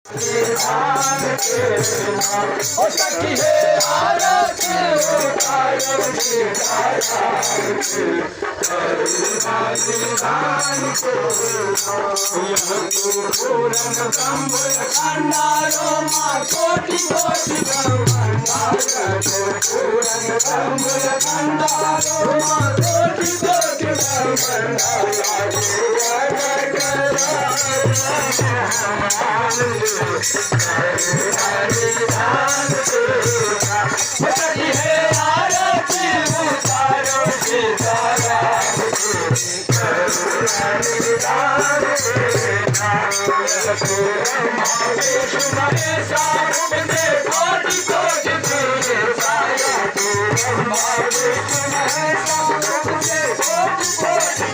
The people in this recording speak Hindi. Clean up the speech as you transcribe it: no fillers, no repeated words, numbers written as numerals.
ओ सखी है आरती उतारो सीताराम की करुणा निधान को यह तो पूरन ब्रह्म खंडारो माँ कोटि कोटि ब्रह्मांडारो पूरन ब्रह्म खंडारो माँ कोटि कोटि ब्रह्मांडारो सखी है आरती उतारो सीताराम की करुणा निधान महादेश महेशा मुझे कोटि कोटि महादेश महेशा मुझे कोटि कोटि